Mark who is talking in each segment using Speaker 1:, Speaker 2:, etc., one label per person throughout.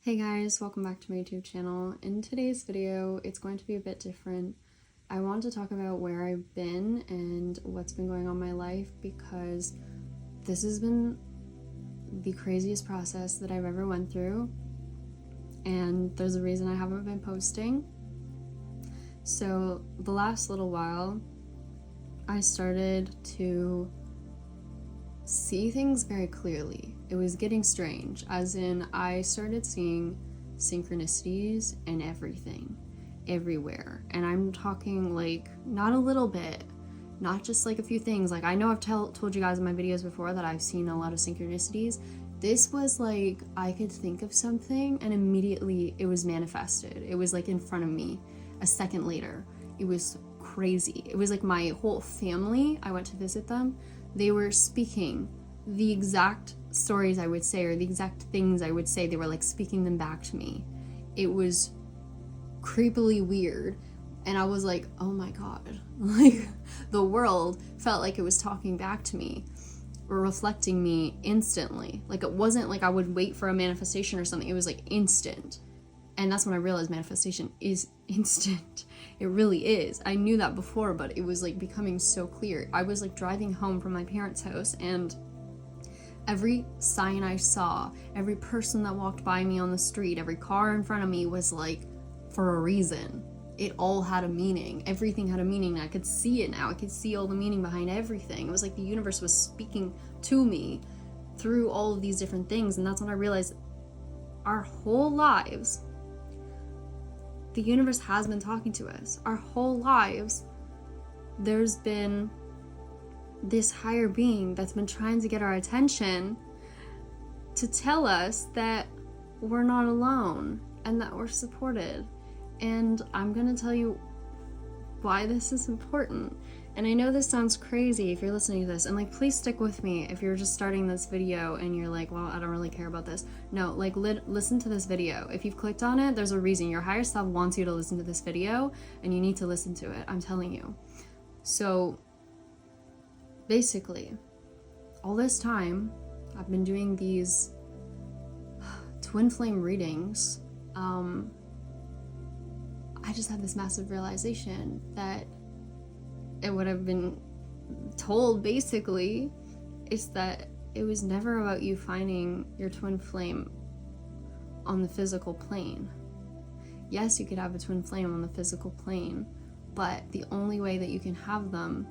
Speaker 1: Hey guys, welcome back to my YouTube channel. In today's video, it's going to be a bit different. I want to talk about where I've been and what's been going on in my life because this has been the craziest process that I've ever went through, and there's a reason I haven't been posting. So the last little while, I started to see things very clearly. It was getting strange, as in I started seeing synchronicities and everything, everywhere. And I'm talking like not a little bit, not just like a few things. Like I know I've told you guys in my videos before that I've seen a lot of synchronicities. This was like I could think of something and immediately it was manifested. It was like in front of me a second later. It was crazy. It was like my whole family, I went to visit them, they were speaking the exact stories I would say, or the exact things I would say. They were like speaking them back to me. It was creepily weird, and I was like, oh my god, like the world felt like it was talking back to me or reflecting me instantly. Like it wasn't like I would wait for a manifestation or something. It was like instant. And that's when I realized manifestation is instant. It really is. I knew that before, but it was like becoming so clear. I was like driving home from my parents' house, and every sign I saw, every person that walked by me on the street, every car in front of me was like for a reason. It all had a meaning. Everything had a meaning. I could see it now. I could see all the meaning behind everything. It was like the universe was speaking to me through all of these different things. And that's when I realized our whole lives, the universe has been talking to us. Our whole lives, there's been this higher being that's been trying to get our attention to tell us that we're not alone and that we're supported. And I'm gonna tell you why this is important. And I know this sounds crazy if you're listening to this, and like please stick with me if you're just starting this video and you're like, well, I don't really care about this. No, like listen to this video. If you've clicked on it, there's a reason. Your higher self wants you to listen to this video, and you need to listen to it. I'm telling you. So basically, all this time I've been doing these twin flame readings. I just had this massive realization that what I've been told basically is that it was never about you finding your twin flame on the physical plane. Yes, you could have a twin flame on the physical plane, but the only way that you can have them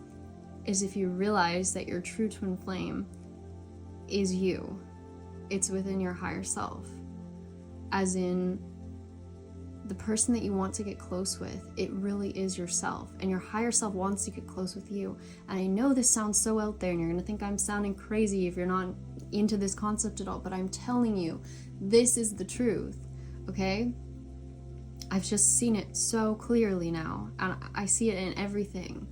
Speaker 1: is if you realize that your true twin flame is you. It's within your higher self. As in, the person that you want to get close with, it really is yourself, and your higher self wants to get close with you. And I know this sounds so out there and you're gonna think I'm sounding crazy if you're not into this concept at all, but I'm telling you, this is the truth, okay? I've just seen it so clearly now, and I see it in everything.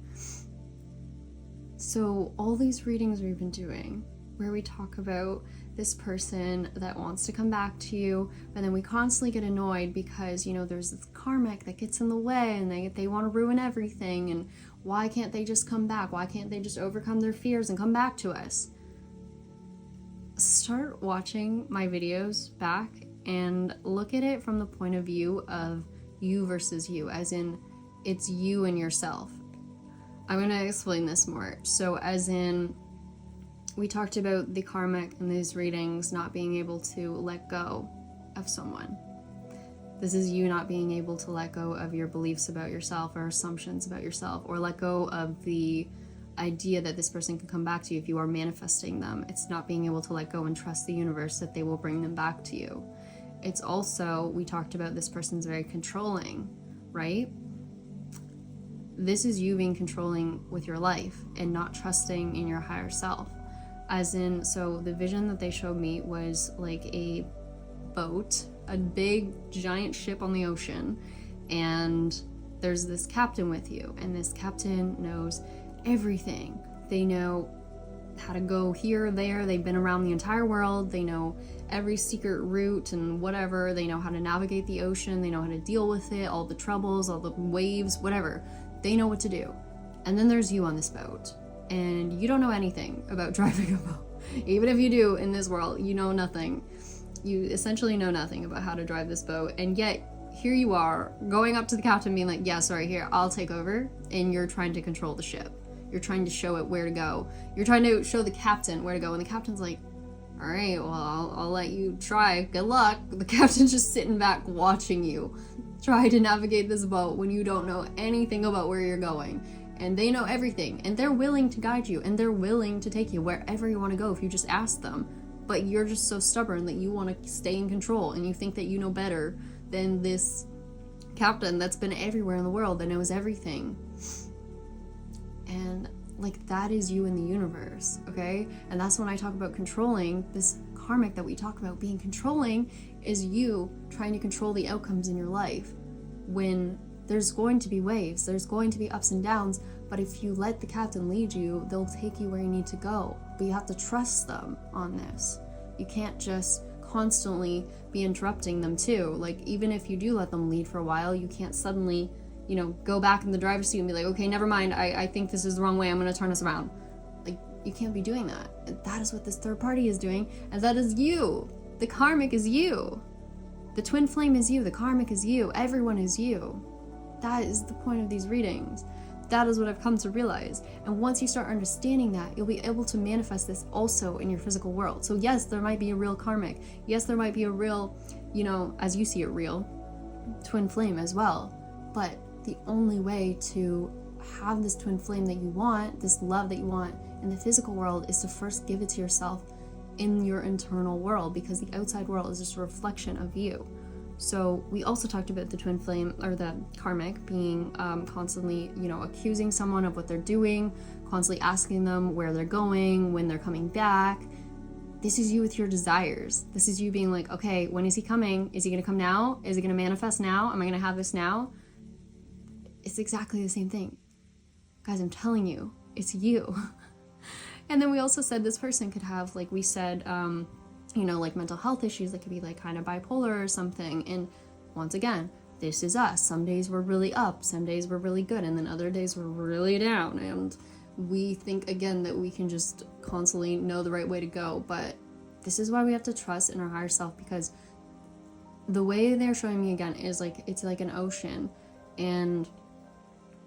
Speaker 1: So all these readings we've been doing, where we talk about this person that wants to come back to you, but then we constantly get annoyed because, you know, there's this karmic that gets in the way, and they want to ruin everything, and why can't they just come back? Why can't they just overcome their fears and come back to us? Start watching my videos back and look at it from the point of view of you versus you, as in it's you and yourself. I'm going to explain this more. So as in, we talked about the karmic in these readings not being able to let go of someone. This is you not being able to let go of your beliefs about yourself or assumptions about yourself, or let go of the idea that this person can come back to you if you are manifesting them. It's not being able to let go and trust the universe that they will bring them back to you. It's also, we talked about this person's very controlling, right? This is you being controlling with your life and not trusting in your higher self. As in, so the vision that they showed me was like a boat, a big giant ship on the ocean, and there's this captain with you, and this captain knows everything. They know how to go here or there. They've been around the entire world. They know every secret route and whatever. They know how to navigate the ocean. They know how to deal with it, all the troubles, all the waves, whatever. They know what to do. And then there's you on this boat, and you don't know anything about driving a boat. Even if you do in this world, you know nothing. You essentially know nothing about how to drive this boat, and yet here you are going up to the captain being like, yeah, sorry, here, I'll take over, and you're trying to control the ship. You're trying to show it where to go. You're trying to show the captain where to go, and the captain's like, all right, well, I'll let you try. Good luck. The captain's just sitting back watching you try to navigate this boat when you don't know anything about where you're going. And they know everything, and they're willing to guide you, and they're willing to take you wherever you want to go if you just ask them. But you're just so stubborn that you want to stay in control, and you think that you know better than this captain that's been everywhere in the world, that knows everything. And like, that is you in the universe, okay? And that's when I talk about controlling. This karmic that we talk about being controlling is you trying to control the outcomes in your life. When there's going to be waves, there's going to be ups and downs, but if you let the captain lead you, they'll take you where you need to go. But you have to trust them on this. You can't just constantly be interrupting them too. Like, even if you do let them lead for a while, you can't suddenly, you know, go back in the driver's seat and be like, okay, never mind, I think this is the wrong way, I'm gonna turn us around. Like, you can't be doing that. And that is what this third party is doing, and that is you. The karmic is you. The twin flame is you. The karmic is you. Everyone is you. That is the point of these readings. That is what I've come to realize. And once you start understanding that, you'll be able to manifest this also in your physical world. So yes, there might be a real karmic. Yes, there might be a real, you know, as you see it, real twin flame as well. But the only way to have this twin flame that you want, this love that you want in the physical world, is to first give it to yourself in your internal world, because the outside world is just a reflection of you. So we also talked about the twin flame, or the karmic, being constantly, you know, accusing someone of what they're doing, constantly asking them where they're going, when they're coming back. This is you with your desires. This is you being like, okay, when is he coming? Is he going to come now? Is he going to manifest now? Am I going to have this now? It's exactly the same thing. Guys, I'm telling you, it's you. And then we also said this person could have, like we said, you know, like mental health issues that could be like kind of bipolar or something. And once again, this is us. Some days we're really up, some days we're really good, and then other days we're really down. And we think, again, that we can just constantly know the right way to go. But this is why we have to trust in our higher self, because the way they're showing me again is like, it's like an ocean, and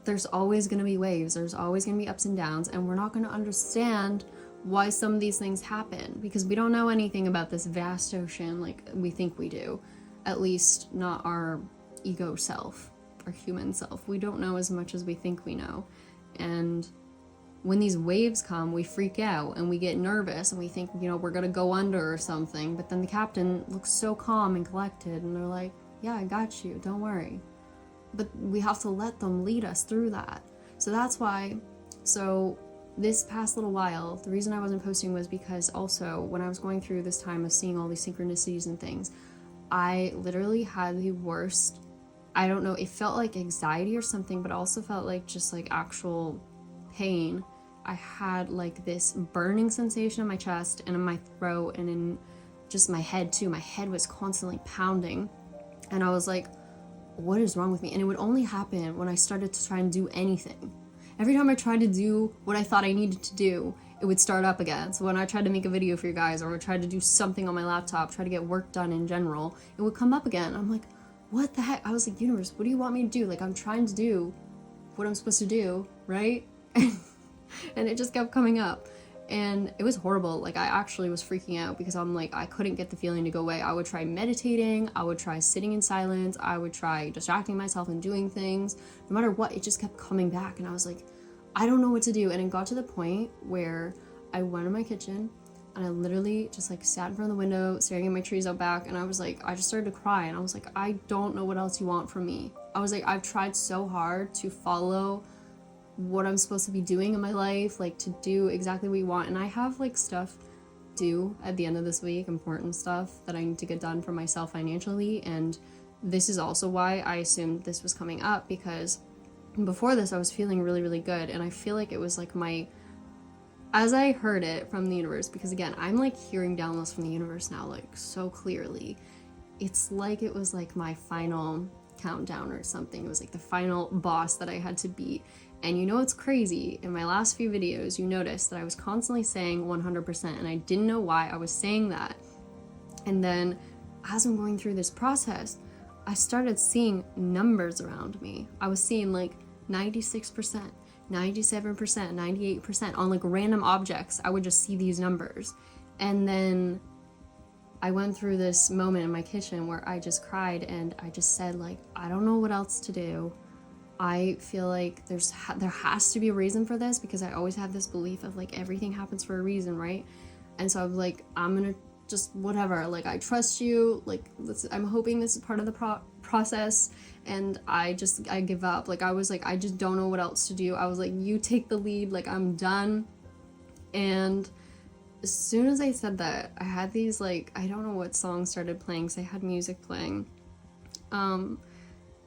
Speaker 1: there's always going to be waves, there's always going to be ups and downs, and we're not going to understand why some of these things happen, because we don't know anything about this vast ocean like we think we do. At least not our ego self, our human self. We don't know as much as we think we know. And when these waves come, we freak out and we get nervous and we think, you know, we're gonna go under or something. But then the captain looks so calm and collected, and they're like, yeah, I got you, don't worry. But we have to let them lead us through that. So that's why, so this past little while, the reason I wasn't posting was because also when I was going through this time of seeing all these synchronicities and things, I literally had the worst, I don't know, it felt like anxiety or something, but also felt like just like actual pain. I had like this burning sensation in my chest and in my throat and in just my head too. My head was constantly pounding, and I was like, what is wrong with me? And it would only happen when I started to try and do anything. Every time I tried to do what I thought I needed to do, it would start up again. So when I tried to make a video for you guys, or I tried to do something on my laptop, try to get work done in general, it would come up again. I'm like, what the heck? I was like, universe, what do you want me to do? Like, I'm trying to do what I'm supposed to do, right? And it just kept coming up. And it was horrible. Like, I actually was freaking out because I'm like, I couldn't get the feeling to go away. I would try meditating, I would try sitting in silence, I would try distracting myself and doing things. No matter what, it just kept coming back. And I was like, I don't know what to do. And it got to the point where I went in my kitchen and I literally just like sat in front of the window staring at my trees out back, and I was like, I just started to cry, and I was like, I don't know what else you want from me. I was like, I've tried so hard to follow what I'm supposed to be doing in my life, like to do exactly what you want, and I have like stuff due at the end of this week, important stuff that I need to get done for myself financially. And this is also why I assumed this was coming up, because before this I was feeling really, really good, and I feel like it was like my, as I heard it from the universe, because again, I'm like hearing downloads from the universe now like so clearly. It's like it was like my final countdown or something. It was like the final boss that I had to beat. And you know what's crazy? In my last few videos, you noticed that I was constantly saying 100%, and I didn't know why I was saying that. And then as I'm going through this process, I started seeing numbers around me. I was seeing like 96%, 97%, 98% on like random objects. I would just see these numbers. And then I went through this moment in my kitchen where I just cried and I just said, like, I don't know what else to do. I feel like there has to be a reason for this, because I always have this belief of like everything happens for a reason, right? And so I was like, I'm gonna just whatever, like, I trust you, like, I'm hoping this is part of the process, and I give up. Like, I was like, I just don't know what else to do. I was like, you take the lead, like, I'm done. And as soon as I said that, I had these, like, I don't know what song started playing, because I had music playing. And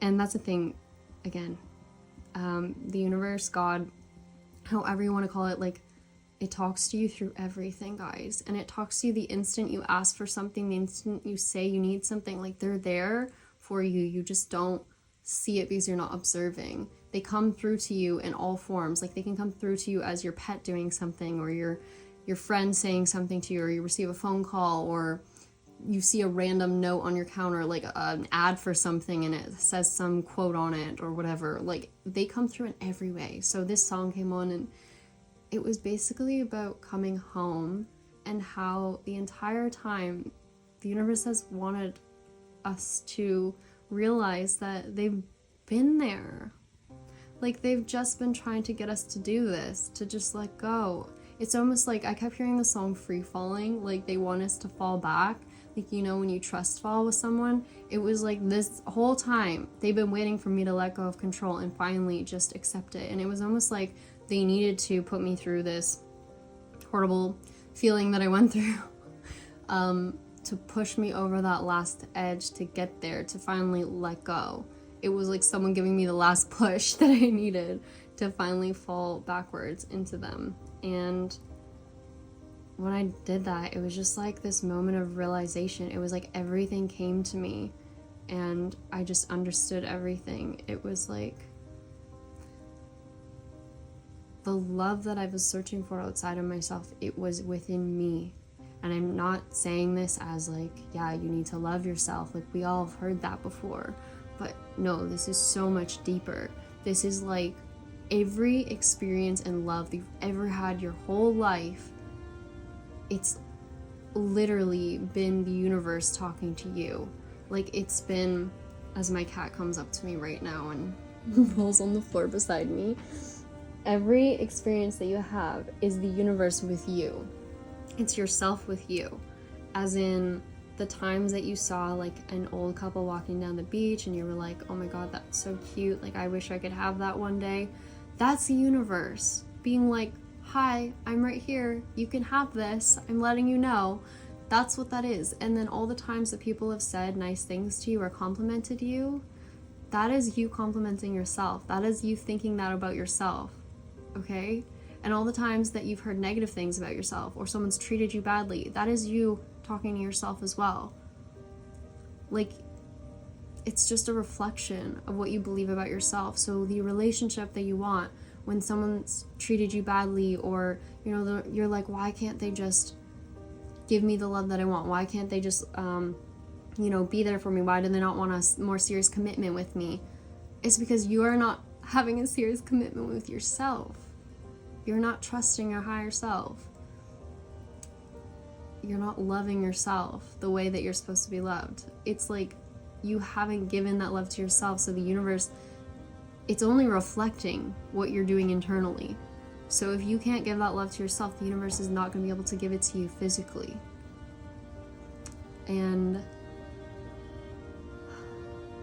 Speaker 1: that's the thing, again, the universe, God, however you want to call it, like, it talks to you through everything, guys. And it talks to you the instant you ask for something, the instant you say you need something. Like, they're there for you. You just don't see it because you're not observing. They come through to you in all forms. Like, they can come through to you as your pet doing something, or your friend saying something to you, or you receive a phone call, or you see a random note on your counter, like an ad for something, and it says some quote on it or whatever. Like, they come through in every way. So this song came on, and it was basically about coming home, and how the entire time the universe has wanted us to realize that they've been there. Like, they've just been trying to get us to do this, to just let go. It's almost like I kept hearing the song Free Falling, like they want us to fall back. Like, you know, when you trust fall with someone, it was like this whole time they've been waiting for me to let go of control and finally just accept it. And it was almost like they needed to put me through this horrible feeling that I went through to push me over that last edge, to get there, to finally let go. It was like someone giving me the last push that I needed to finally fall backwards into them. And when I did that, it was just like this moment of realization. It was like everything came to me and I just understood everything. It was like the love that I was searching for outside of myself, it was within me. And I'm not saying this as like, yeah, you need to love yourself. Like, we all have heard that before. But no, this is so much deeper. This is like every experience and love you've ever had your whole life. It's literally been the universe talking to you. Like, it's been, as my cat comes up to me right now and rolls on the floor beside me, every experience that you have is the universe with you. It's yourself with you. As in the times that you saw like an old couple walking down the beach and you were like, oh my god, that's so cute, like I wish I could have that one day. That's the universe being like, hi, I'm right here, you can have this, I'm letting you know. That's what that is. And then all the times that people have said nice things to you or complimented you, that is you complimenting yourself. That is you thinking that about yourself, okay? And all the times that you've heard negative things about yourself or someone's treated you badly, that is you talking to yourself as well. Like, it's just a reflection of what you believe about yourself. So the relationship that you want, when someone's treated you badly, or you know, you're like, why can't they just give me the love that I want? Why can't they just you know, be there for me? Why do they not want a more serious commitment with me? It's because you are not having a serious commitment with yourself. You're not trusting your higher self. You're not loving yourself the way that you're supposed to be loved. It's like you haven't given that love to yourself, so the universe, it's only reflecting what you're doing internally. So if you can't give that love to yourself, the universe is not going to be able to give it to you physically. And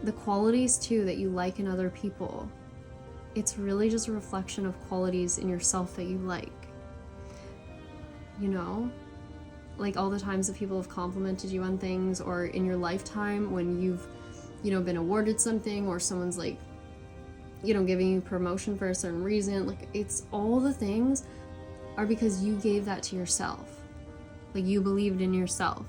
Speaker 1: the qualities too that you like in other people, it's really just a reflection of qualities in yourself that you like. You know? Like all the times that people have complimented you on things, or in your lifetime when you've, you know, been awarded something, or someone's like, you know, giving you promotion for a certain reason. Like, it's all the things are because you gave that to yourself. Like, you believed in yourself.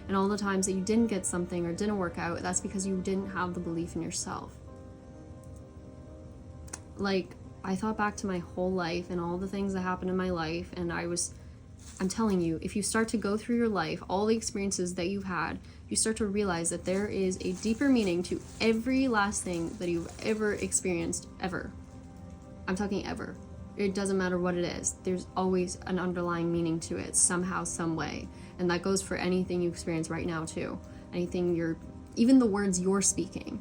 Speaker 1: And all the times that you didn't get something or didn't work out, that's because you didn't have the belief in yourself. Like, I thought back to my whole life and all the things that happened in my life, and I was I'm telling you, if you start to go through your life, all the experiences that you've had, you start to realize that there is a deeper meaning to every last thing that you've ever experienced, ever. I'm talking ever. It doesn't matter what it is. There's always an underlying meaning to it, somehow, some way. And that goes for anything you experience right now, too. Even the words you're speaking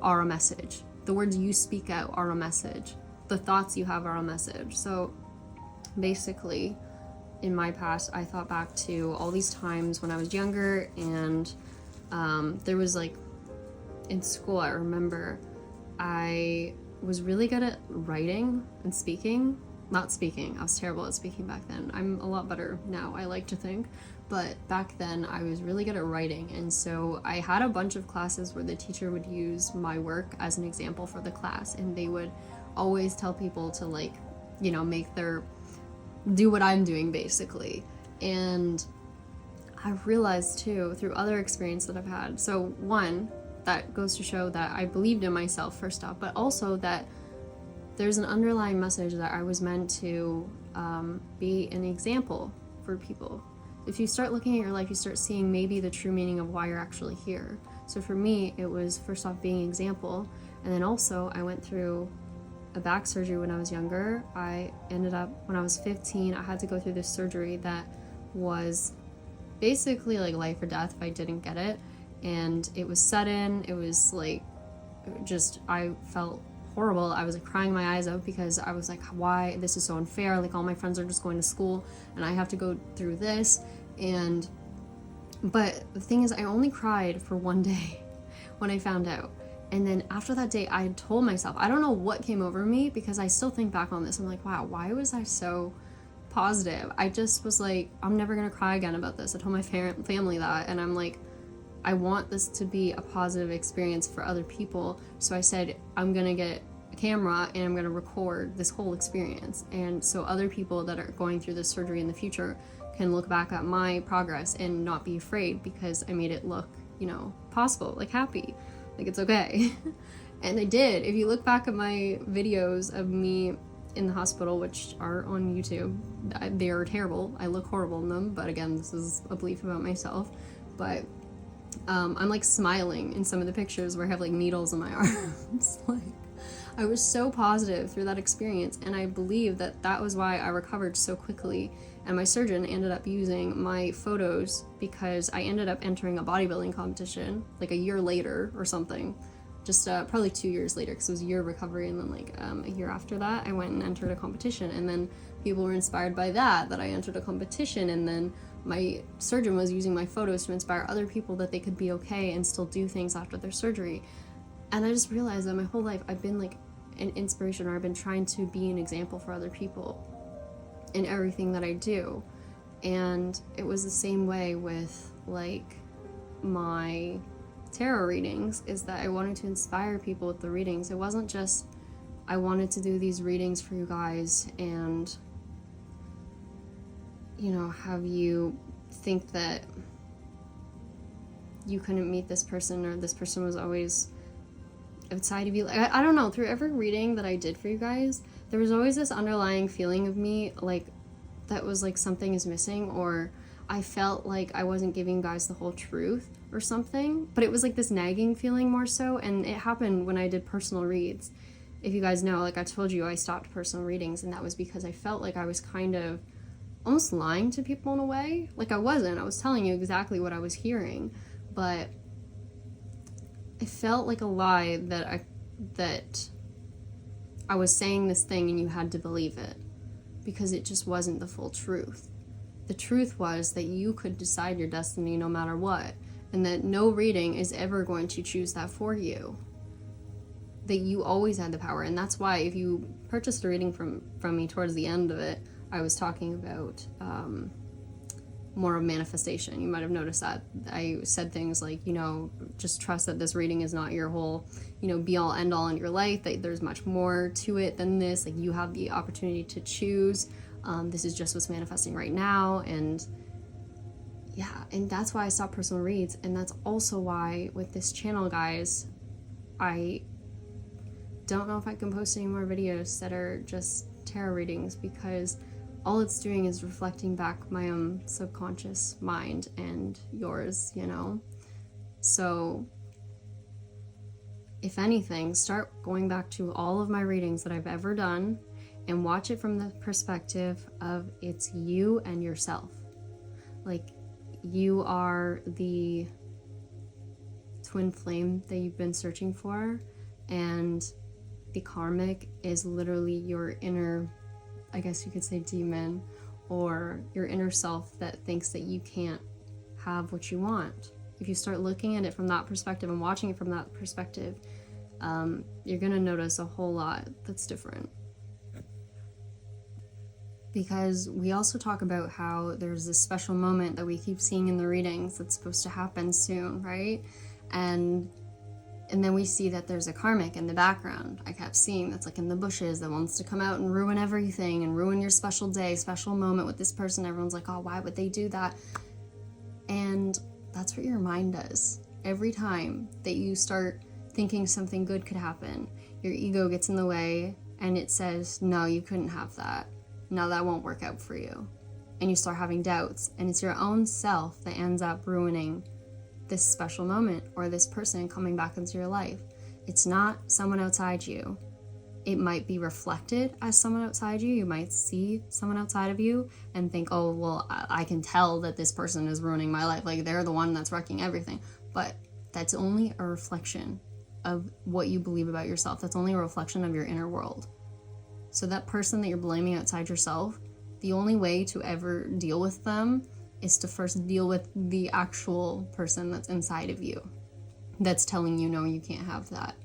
Speaker 1: are a message. The words you speak out are a message. The thoughts you have are a message. So basically, in my past, I thought back to all these times when I was younger, and there was like, in school, I remember I was really good at writing and speaking. Not speaking, I was terrible at speaking back then. I'm a lot better now, I like to think. But back then, I was really good at writing, and so I had a bunch of classes where the teacher would use my work as an example for the class, and they would always tell people to, like, you know, do what I'm doing, basically. And I realized too, through other experience that I've had, so one, that goes to show that I believed in myself, first off, but also that there's an underlying message that I was meant to be an example for people. If you start looking at your life, you start seeing maybe the true meaning of why you're actually here. So for me, it was first off being an example, and then also I went through a back surgery when I was younger. I ended up, when I was 15, I had to go through this surgery that was basically like life or death if I didn't get it. And it was sudden. It was like, I felt horrible. I was like crying my eyes out because I was like, why? This is so unfair. Like, all my friends are just going to school and I have to go through this. But the thing is, I only cried for one day when I found out. And then after that day, I told myself, I don't know what came over me, because I still think back on this. I'm like, wow, why was I so positive? I just was like, I'm never going to cry again about this. I told my family that, and I'm like, I want this to be a positive experience for other people. So I said, I'm going to get a camera and I'm going to record this whole experience. And so other people that are going through this surgery in the future can look back at my progress and not be afraid, because I made it look, you know, possible, like happy. Like, it's okay. And I did. If you look back at my videos of me in the hospital, which are on YouTube, they are terrible. I look horrible in them, but again, this is a belief about myself. But I'm like smiling in some of the pictures where I have like needles in my arms. Like, I was so positive through that experience, and I believe that that was why I recovered so quickly. And my surgeon ended up using my photos, because I ended up entering a bodybuilding competition like a year later or something, just probably 2 years later, because it was a year of recovery. And then like a year after that, I went and entered a competition, and then people were inspired by that I entered a competition. And then my surgeon was using my photos to inspire other people that they could be okay and still do things after their surgery. And I just realized that my whole life I've been like an inspiration, or I've been trying to be an example for other people in everything that I do. And it was the same way with like my tarot readings, is that I wanted to inspire people with the readings. It wasn't just I wanted to do these readings for you guys and, you know, have you think that you couldn't meet this person, or this person was always outside of you. I don't know, through every reading that I did for you guys, there was always this underlying feeling of me, like, that was like something is missing, or I felt like I wasn't giving you guys the whole truth or something. But it was like this nagging feeling more so, and it happened when I did personal reads. If you guys know, like I told you, I stopped personal readings, and that was because I felt like I was kind of almost lying to people in a way. Like I wasn't. I was telling you exactly what I was hearing, but it felt like a lie that I was saying this thing and you had to believe it, because it just wasn't the full truth. The truth was that you could decide your destiny no matter what, and that no reading is ever going to choose that for you. That you always had the power. And that's why if you purchased a reading from me towards the end of it, I was talking about more of manifestation. You might have noticed that I said things like, you know, just trust that this reading is not your whole, you know, be all end all in your life, that there's much more to it than this. Like, you have the opportunity to choose. This is just what's manifesting right now. And yeah, and that's why I stopped personal reads. And that's also why with this channel, guys, I don't know if I can post any more videos that are just tarot readings, because all it's doing is reflecting back my own subconscious mind and yours, you know? So if anything, start going back to all of my readings that I've ever done and watch it from the perspective of it's you and yourself. Like, you are the twin flame that you've been searching for, and the karmic is literally your inner, I guess you could say, demon, or your inner self that thinks that you can't have what you want. If you start looking at it from that perspective and watching it from that perspective, you're gonna notice a whole lot that's different. Because we also talk about how there's this special moment that we keep seeing in the readings that's supposed to happen soon, right? And then we see that there's a karmic in the background. I kept seeing that's like in the bushes that wants to come out and ruin everything and ruin your special day, special moment with this person. Everyone's like, oh, why would they do that? And that's what your mind does. Every time that you start thinking something good could happen, your ego gets in the way and it says, no, you couldn't have that. No, that won't work out for you. And you start having doubts, and it's your own self that ends up ruining this special moment or this person coming back into your life. It's not someone outside you. It might be reflected as someone outside you. You might see someone outside of you and think, oh, well, I can tell that this person is ruining my life. Like, they're the one that's wrecking everything. But that's only a reflection of what you believe about yourself. That's only a reflection of your inner world. So that person that you're blaming outside yourself, the only way to ever deal with them is to first deal with the actual person that's inside of you, that's telling you, no, you can't have that.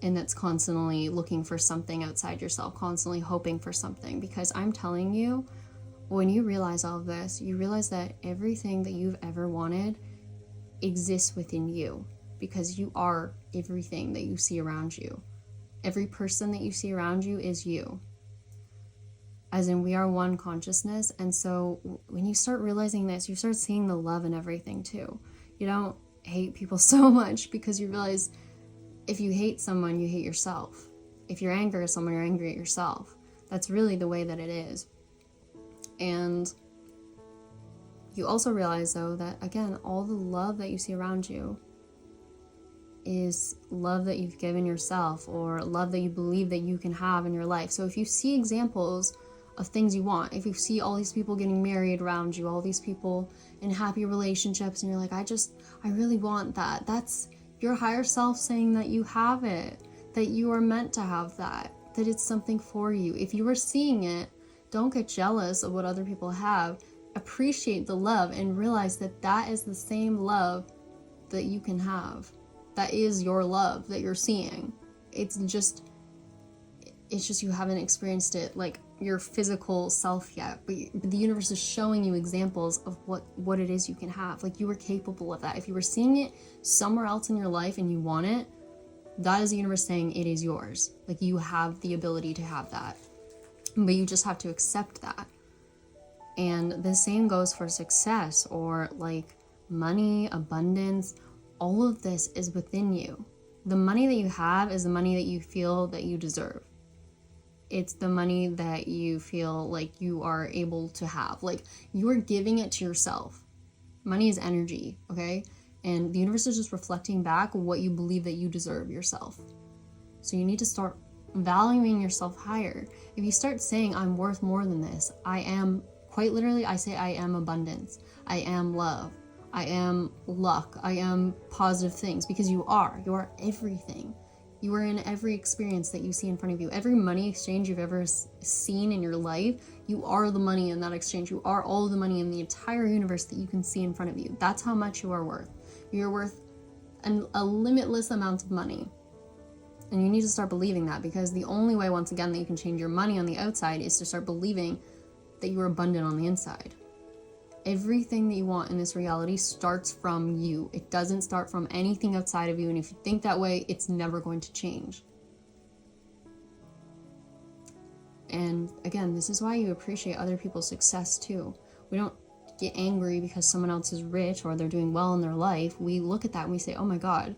Speaker 1: And that's constantly looking for something outside yourself, constantly hoping for something. Because I'm telling you, when you realize all of this, you realize that everything that you've ever wanted exists within you, because you are everything that you see around you. Every person that you see around you is you. As in, we are one consciousness. And so when you start realizing this, you start seeing the love in everything too. You don't hate people so much, because you realize if you hate someone, you hate yourself. If you're angry at someone, you're angry at yourself. That's really the way that it is. And you also realize, though, that again, all the love that you see around you is love that you've given yourself, or love that you believe that you can have in your life. So if you see examples of things you want, if you see all these people getting married around you, all these people in happy relationships, and you're like, I really want that, that's your higher self saying that you have it, that you are meant to have that it's something for you. If you are seeing it, don't get jealous of what other people have. Appreciate the love and realize that that is the same love that you can have. That is your love that you're seeing. It's just you haven't experienced it like your physical self yet, but the universe is showing you examples of what it is you can have. Like, you are capable of that. If you were seeing it somewhere else in your life and you want it, that is the universe saying it is yours. Like, you have the ability to have that, but you just have to accept that. And the same goes for success, or like money, abundance. All of this is within you. The money that you have is the money that you feel that you deserve. It's the money that you feel like you are able to have. Like, you are giving it to yourself. Money is energy, okay? And the universe is just reflecting back what you believe that you deserve yourself. So you need to start valuing yourself higher. If you start saying, I'm worth more than this, I am, quite literally, I say I am abundance, I am love, I am luck, I am positive things, because you are everything. You are in every experience that you see in front of you. Every money exchange you've ever seen in your life, you are the money in that exchange. You are all of the money in the entire universe that you can see in front of you. That's how much you are worth. You're worth a limitless amount of money. And you need to start believing that, because the only way, once again, that you can change your money on the outside is to start believing that you are abundant on the inside. Everything that you want in this reality starts from you. It doesn't start from anything outside of you. And if you think that way, it's never going to change. And again, this is why you appreciate other people's success too. We don't get angry because someone else is rich or they're doing well in their life. We look at that and we say, oh my God,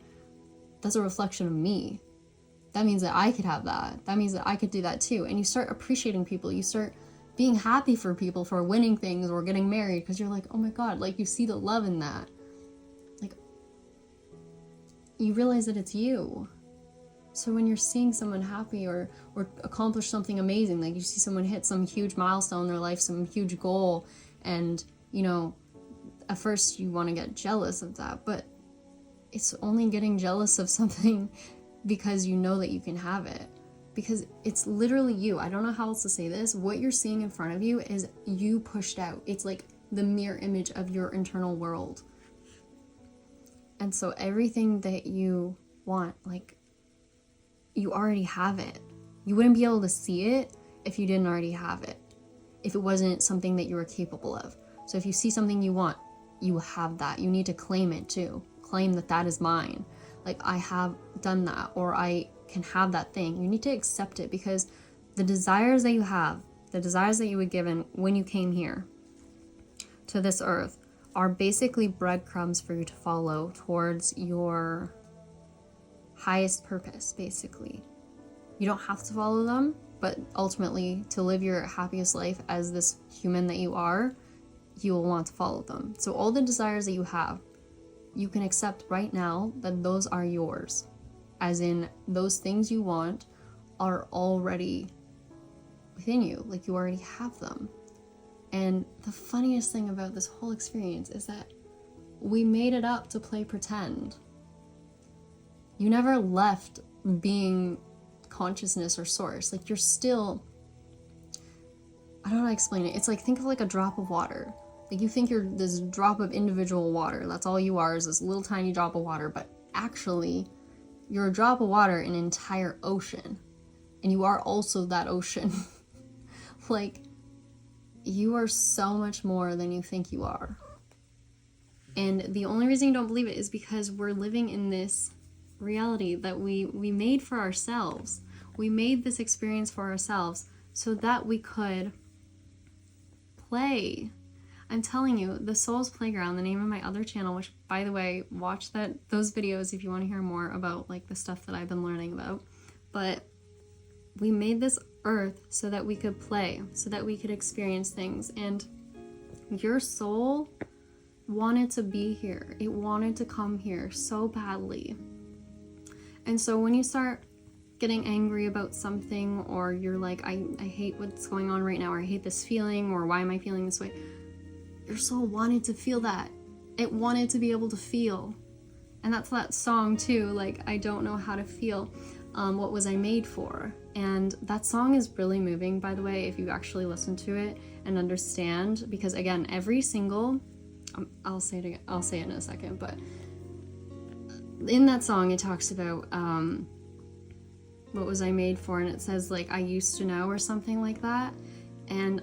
Speaker 1: that's a reflection of me. That means that I could have that. That means that I could do that too. And you start appreciating people. You start being happy for people for winning things or getting married, because you're like, oh my god, like you see the love in that. Like, you realize that it's you. So when you're seeing someone happy or accomplish something amazing, like you see someone hit some huge milestone in their life, some huge goal, and, you know, at first you want to get jealous of that, but it's only getting jealous of something because you know that you can have it. Because it's literally you. I don't know how else to say this. What you're seeing in front of you is you pushed out. It's like the mirror image of your internal world. And so everything that you want, like, you already have it. You wouldn't be able to see it if you didn't already have it, if it wasn't something that you were capable of. So if you see something you want, you have that. You need to claim it too. Claim that that is mine. Like, I have done that, or I can have that thing. You need to accept it, because the desires that you have, the desires that you were given when you came here to this earth, are basically breadcrumbs for you to follow towards your highest purpose, basically. You don't have to follow them, but ultimately, to live your happiest life as this human that you are, you will want to follow them. So all the desires that you have, you can accept right now that those are yours. As in, those things you want are already within you. Like, you already have them. And the funniest thing about this whole experience is that we made it up to play pretend. You never left being consciousness or source. Like, you're still, I don't know how to explain it. It's like, think of like a drop of water. Like, you think you're this drop of individual water. That's all you are, is this little tiny drop of water. But actually, you're a drop of water in an entire ocean. And you are also that ocean. Like, you are so much more than you think you are. And the only reason you don't believe it is because we're living in this reality that we made for ourselves. We made this experience for ourselves so that we could play. I'm telling you, the Soul's Playground, the name of my other channel, which, by the way, watch those videos if you want to hear more about like the stuff that I've been learning about. But we made this earth so that we could play, so that we could experience things. And your soul wanted to be here. It wanted to come here so badly. And so when you start getting angry about something, or you're like, I hate what's going on right now, or I hate this feeling, or why am I feeling this way? Your soul wanted to feel that. It wanted to be able to feel. And that's that song too, like, I don't know how to feel. What was I made for? And that song is really moving, by the way, if you actually listen to it and understand, because again, every single, I'll say it in a second, but in that song it talks about what was I made for, and it says like, I used to know, or something like that. And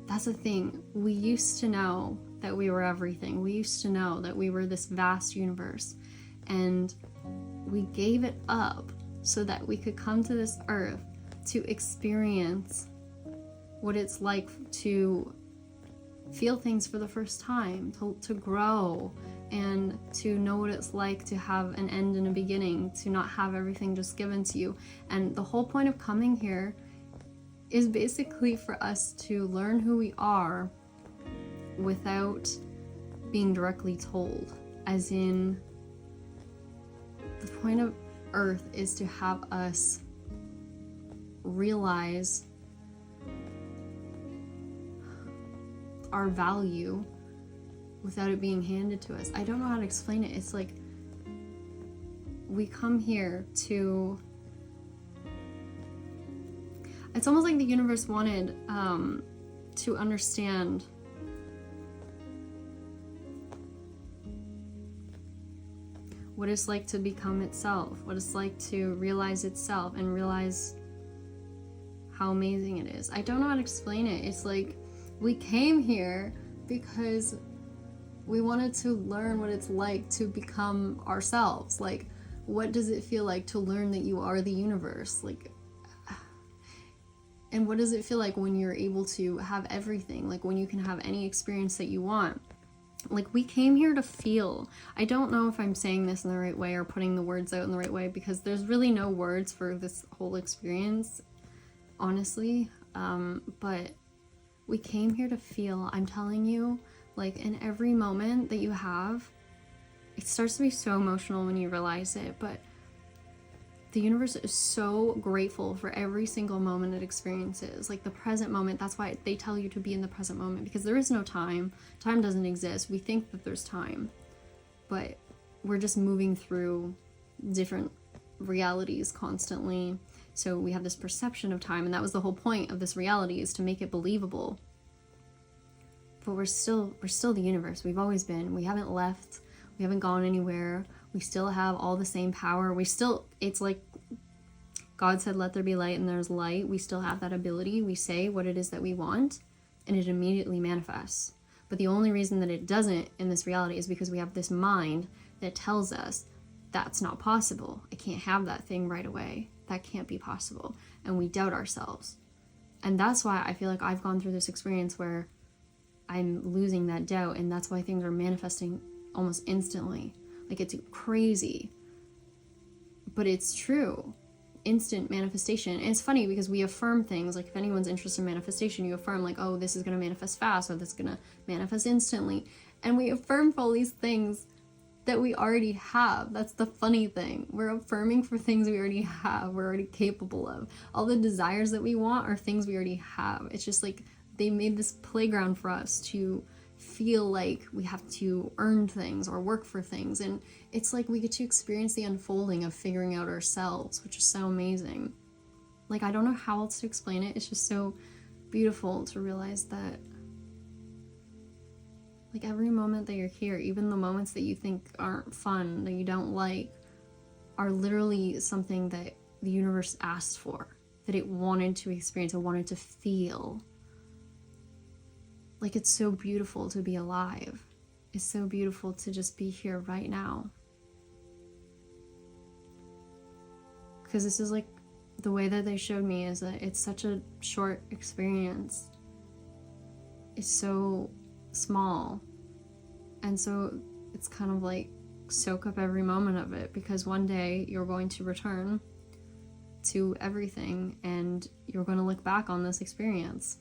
Speaker 1: that's the thing, we used to know that we were everything. We used to know that we were this vast universe, and we gave it up so that we could come to this earth to experience what it's like to feel things for the first time, to grow, and to know what it's like to have an end and a beginning, to not have everything just given to you. And the whole point of coming here is basically for us to learn who we are without being directly told. As in, the point of Earth is to have us realize our value without it being handed to us. I don't know how to explain it. It's like, we come here to, it's almost like the universe wanted to understand what it's like to become itself, what it's like to realize itself and realize how amazing it is. I don't know how to explain it. It's like, we came here because we wanted to learn what it's like to become ourselves. Like, what does it feel like to learn that you are the universe? Like, and what does it feel like when you're able to have everything? Like, when you can have any experience that you want? Like, we came here to feel. I don't know if I'm saying this in the right way or putting the words out in the right way, because there's really no words for this whole experience, honestly. But We came here to feel. I'm telling you, like, in every moment that you have, it starts to be so emotional when you realize it, but the universe is so grateful for every single moment it experiences. Like the present moment, that's why they tell you to be in the present moment, because there is no time. Time doesn't exist. We think that there's time, but we're just moving through different realities constantly. So we have this perception of time, and that was the whole point of this reality, is to make it believable. But we're still the universe. We've always been. We haven't left. We haven't gone anywhere. We still have all the same power. It's like God said, let there be light, and there's light. We still have that ability. We say what it is that we want, and it immediately manifests. But the only reason that it doesn't in this reality is because we have this mind that tells us that's not possible. I can't have that thing right away. That can't be possible. And we doubt ourselves. And that's why I feel like I've gone through this experience where I'm losing that doubt, and that's why things are manifesting almost instantly. Like, it's crazy, but it's true. Instant manifestation. And it's funny because we affirm things. Like, if anyone's interested in manifestation, you affirm like, oh, this is going to manifest fast, or this is going to manifest instantly. And we affirm for all these things that we already have. That's the funny thing. We're affirming for things we already have, we're already capable of. All the desires that we want are things we already have. It's just like they made this playground for us to feel like we have to earn things or work for things, and it's like we get to experience the unfolding of figuring out ourselves, which is so amazing. Like, I don't know how else to explain it. It's just so beautiful to realize that, like, every moment that you're here, even the moments that you think aren't fun, that you don't like, are literally something that the universe asked for, that it wanted to experience, it wanted to feel. Like, it's so beautiful to be alive. It's so beautiful to just be here right now. Because this is like, the way that they showed me is that it's such a short experience. It's so small. And so it's kind of like, soak up every moment of it, because one day you're going to return to everything, and you're going to look back on this experience.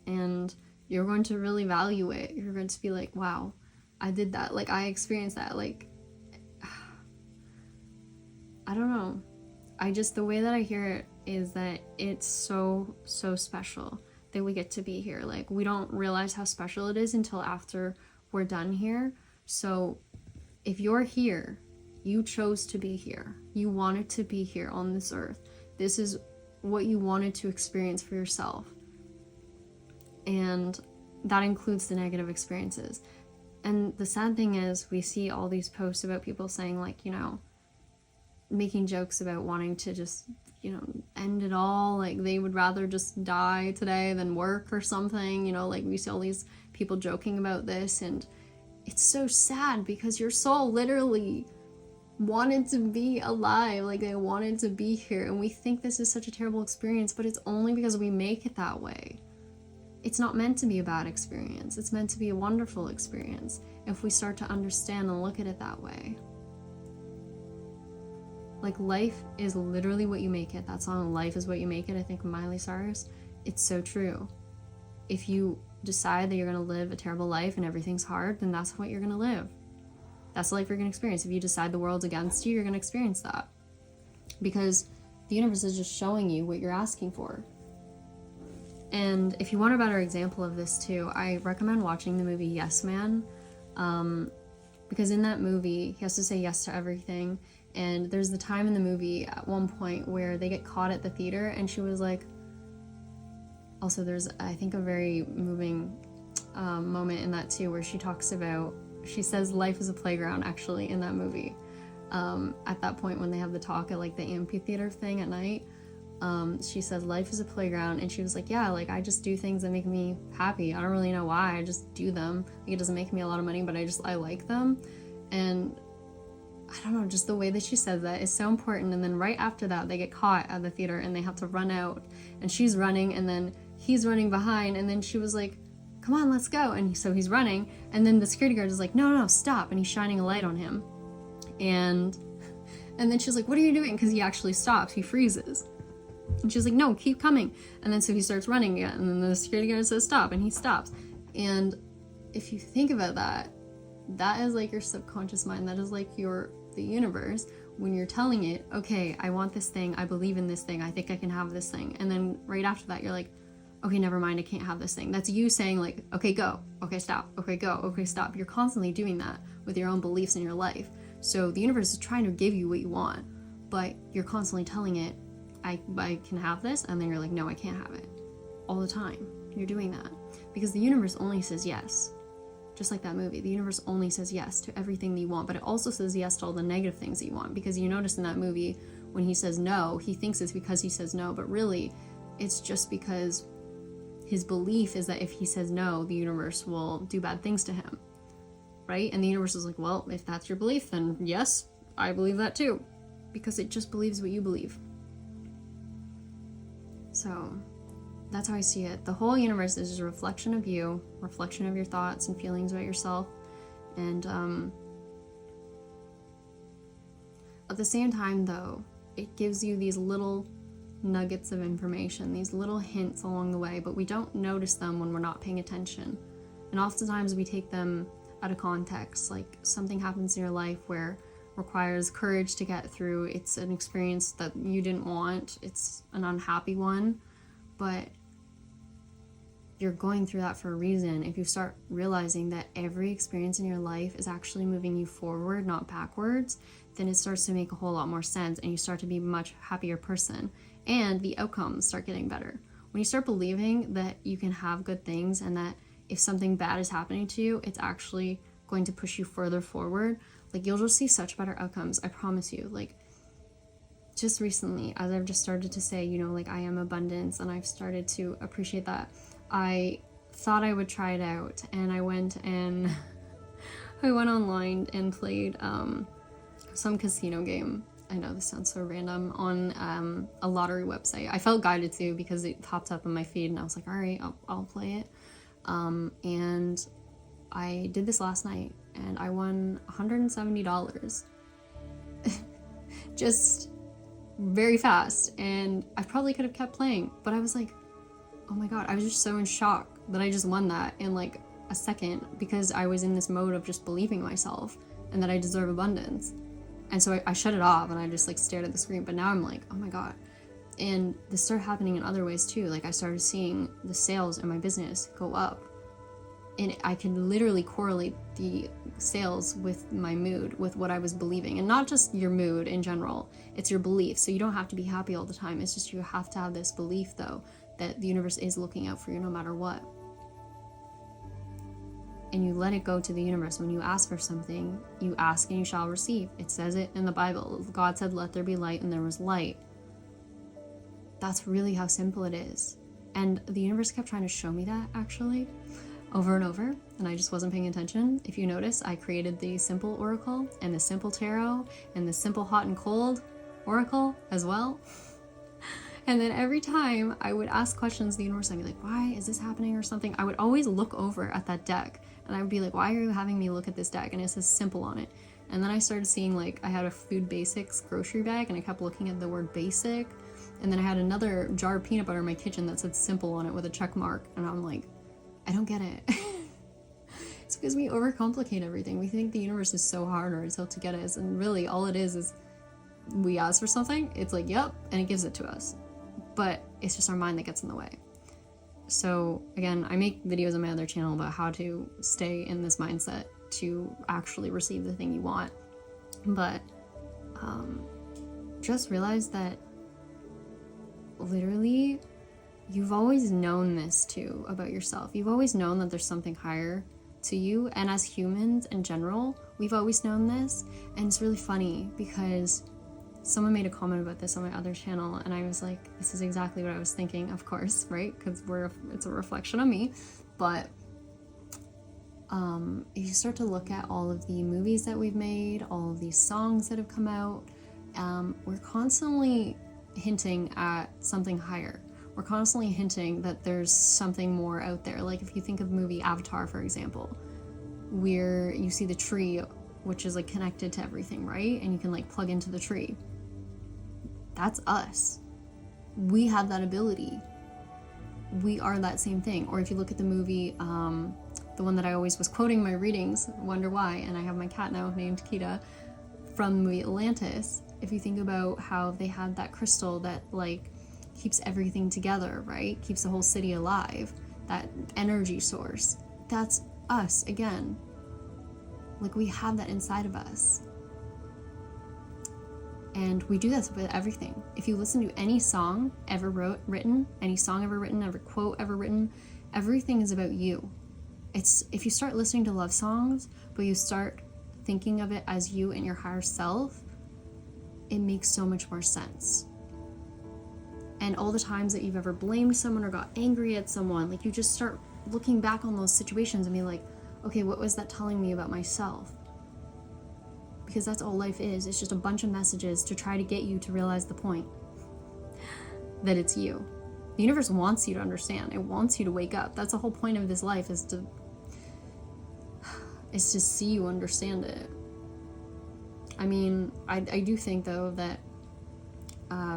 Speaker 1: And you're going to really value it. You're going to be like, wow, I did that. Like, I experienced that. Like, I don't know. The way that I hear it is that it's so, so special that we get to be here. Like, we don't realize how special it is until after we're done here. So if you're here, you chose to be here. You wanted to be here on this earth. This is what you wanted to experience for yourself. And that includes the negative experiences. And the sad thing is, we see all these posts about people saying, like, you know, making jokes about wanting to just, you know, end it all. Like, they would rather just die today than work or something. You know, like, we see all these people joking about this, and it's so sad because your soul literally wanted to be alive. Like, they wanted to be here, and we think this is such a terrible experience, but it's only because we make it that way. It's not meant to be a bad experience. It's meant to be a wonderful experience if we start to understand and look at it that way. Like, life is literally what you make it. That song, Life is What You Make It, I think Miley Cyrus, it's so true. If you decide that you're going to live a terrible life and everything's hard, then that's what you're going to live. That's the life you're going to experience. If you decide the world's against you, you're going to experience that. Because the universe is just showing you what you're asking for. And if you want a better example of this too, I recommend watching the movie Yes Man. Because in that movie, he has to say yes to everything. And there's the time in the movie at one point where they get caught at the theater, and she was like, also there's, I think, a very moving moment in that too, where she says life is a playground, actually, in that movie. At that point when they have the talk at like the amphitheater thing at night, she says life is a playground, and she was like, yeah, like, I just do things that make me happy. I don't really know why, I just do them. Like, it doesn't make me a lot of money, but I like them. And I don't know, just the way that she says that is so important. And then right after that, they get caught at the theater and they have to run out, and she's running, and then he's running behind, and then she was like, come on, let's go. And so he's running, and then the security guard is like, no, stop. And he's shining a light on him. And then she's like, what are you doing? Because he actually stops, he freezes. And she's like, no, keep coming. And then so he starts running again, and then the security guard says stop, and he stops. And if you think about that, that is like your subconscious mind. That is like the universe, when you're telling it, okay, I want this thing, I believe in this thing, I think I can have this thing. And then right after that, you're like, okay, never mind, I can't have this thing. That's you saying like, okay, go, okay, stop, okay, go, okay, stop. You're constantly doing that with your own beliefs in your life. So the universe is trying to give you what you want, but you're constantly telling it, I can have this, and then you're like, no, I can't have it. All the time, you're doing that. Because the universe only says yes. Just like that movie, the universe only says yes to everything that you want, but it also says yes to all the negative things that you want. Because you notice in that movie, when he says no, he thinks it's because he says no, but really, it's just because his belief is that if he says no, the universe will do bad things to him, right? And the universe is like, well, if that's your belief, then yes, I believe that too, because it just believes what you believe. So that's how I see it. The whole universe is just a reflection of you, reflection of your thoughts and feelings about yourself. And at the same time, though, it gives you these little nuggets of information, these little hints along the way, but we don't notice them when we're not paying attention. And oftentimes we take them out of context, like something happens in your life where requires courage to get through. It's an experience that you didn't want. It's an unhappy one, but you're going through that for a reason. If you start realizing that every experience in your life is actually moving you forward, not backwards, then it starts to make a whole lot more sense, and you start to be a much happier person, and the outcomes start getting better. When you start believing that you can have good things, and that if something bad is happening to you, it's actually going to push you further forward, like you'll just see such better outcomes, I promise you. Like just recently, as I've just started to say, you know, like I am abundance, and I've started to appreciate that, I thought I would try it out, and I went online and played some casino game. I know this sounds so random, on a lottery website. I felt guided to because it popped up on my feed, and I was like, all right, I'll play it. And I did this last night, and I won $170 just very fast, and I probably could have kept playing, but I was like, oh my god, I was just so in shock that I just won that in like a second, because I was in this mode of just believing myself and that I deserve abundance. And so I shut it off, and I just like stared at the screen. But now I'm like, oh my god. And this started happening in other ways too. Like I started seeing the sales in my business go up, and I could literally correlate the sales with my mood, with what I was believing. And not just your mood in general, it's your belief. So you don't have to be happy all the time. It's just you have to have this belief, though, that the universe is looking out for you no matter what. And you let it go to the universe. When you ask for something, you ask and you shall receive. It says it in the Bible. God said, let there be light, and there was light. That's really how simple it is. And the universe kept trying to show me that, actually, over and over, and I just wasn't paying attention. If you notice, I created the simple oracle, and the simple tarot, and the simple hot and cold oracle as well. And then every time I would ask questions, the universe would be like, why is this happening or something? I would always look over at that deck, and I would be like, why are you having me look at this deck? And it says simple on it. And then I started seeing, like, I had a Food Basics grocery bag, and I kept looking at the word basic. And then I had another jar of peanut butter in my kitchen that said simple on it with a check mark. And I'm like, I don't get it. It's because we overcomplicate everything. We think the universe is so hard, or it's out to get us. And really, all it is we ask for something, it's like, yep, and it gives it to us. But it's just our mind that gets in the way. So again, I make videos on my other channel about how to stay in this mindset to actually receive the thing you want. But just realize that literally you've always known this too about yourself. You've always known that there's something higher to you, and as humans in general, we've always known this. And it's really funny because someone made a comment about this on my other channel, and I was like, this is exactly what I was thinking, of course, right? Because it's a reflection of me. But if you start to look at all of the movies that we've made, all of these songs that have come out, we're constantly hinting at something higher. We're constantly hinting that there's something more out there. Like if you think of the movie Avatar, for example, where you see the tree, which is like connected to everything, right? And you can like plug into the tree. That's us. we have that ability. We are that same thing. Or if you look at the movie, the one that I always was quoting in my readings, wonder why, and I have my cat now named Kita, from the movie Atlantis. If you think about how they had that crystal that like keeps everything together, right? Keeps the whole city alive, that energy source. That's us again. Like, we have that inside of us. And we do this with everything. If you listen to any song ever written, any song ever written, every quote ever written, everything is about you. It's, if you start listening to love songs, but you start thinking of it as you and your higher self, it makes so much more sense. And all the times that you've ever blamed someone or got angry at someone, like, you just start looking back on those situations and be like, okay, what was that telling me about myself? Because that's all life is. It's just a bunch of messages to try to get you to realize the point. That it's you. The universe wants you to understand. It wants you to wake up. That's the whole point of this life, is to see you understand it. I mean, I do think, though, that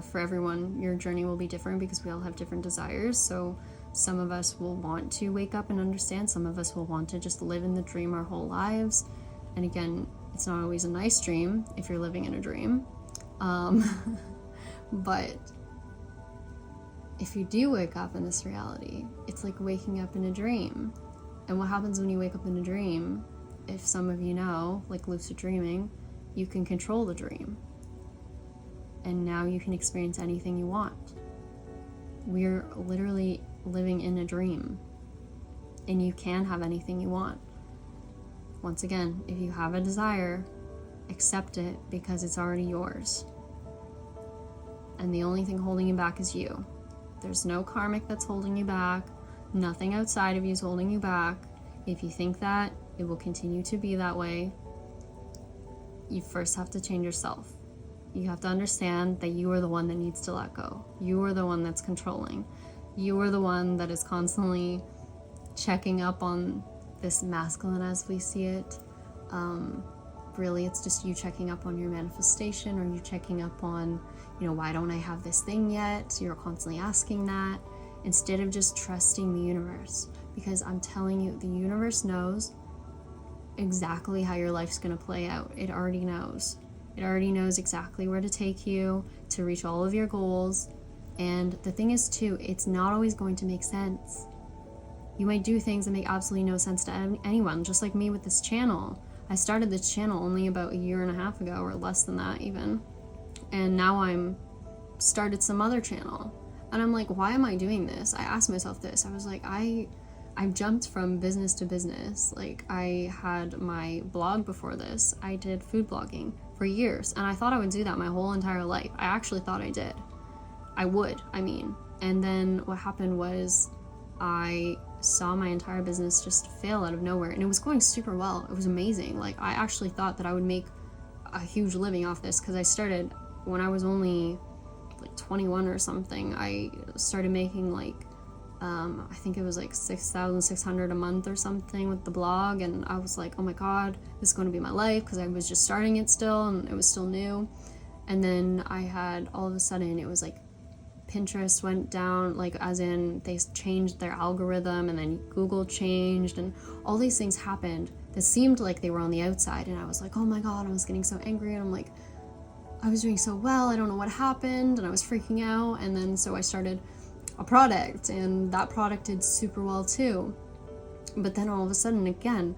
Speaker 1: for everyone, your journey will be different because we all have different desires. So some of us will want to wake up and understand. Some of us will want to just live in the dream our whole lives. And again, it's not always a nice dream if you're living in a dream. But if you do wake up in this reality, it's like waking up in a dream. And what happens when you wake up in a dream, if some of you know, like lucid dreaming, you can control the dream. And now you can experience anything you want. We're literally living in a dream. And you can have anything you want. Once again, if you have a desire, accept it because it's already yours. And the only thing holding you back is you. There's no karmic that's holding you back. Nothing outside of you is holding you back. If you think that, it will continue to be that way. You first have to change yourself. You have to understand that you are the one that needs to let go. You are the one that's controlling. You are the one that is constantly checking up on this masculine as we see it. Really, it's just you checking up on your manifestation, or you checking up on, why don't I have this thing yet? So you're constantly asking that instead of just trusting the universe. Because I'm telling you, the universe knows exactly how your life's going to play out. It already knows. It already knows exactly where to take you to reach all of your goals. And the thing is, too, it's not always going to make sense. You might do things that make absolutely no sense to anyone, just like me with this channel. I started this channel only about a year and a half ago, or less than that even. And now I'm started some other channel. And I'm like, why am I doing this? I asked myself this. I was like, I've jumped from business to business. Like, I had my blog before this. I did food blogging for years, and I thought I would do that my whole entire life. I actually thought I did. And then what happened was I saw my entire business just fail out of nowhere, and it was going super well. It was amazing. Like, I actually thought that I would make a huge living off this, because I started when I was only like 21 or something. I started making like I think it was like $6,600 a month or something with the blog, and I was like, oh my god, this is going to be my life, because I was just starting it still and it was still new. And then I had, all of a sudden, it was like Pinterest went down, like as in they changed their algorithm, and then Google changed, and all these things happened that seemed like they were on the outside. And I was like, oh my god, I was getting so angry, and I'm like, I was doing so well, I don't know what happened, and I was freaking out. And then so I started a product, and that product did super well too. But then all of a sudden, again,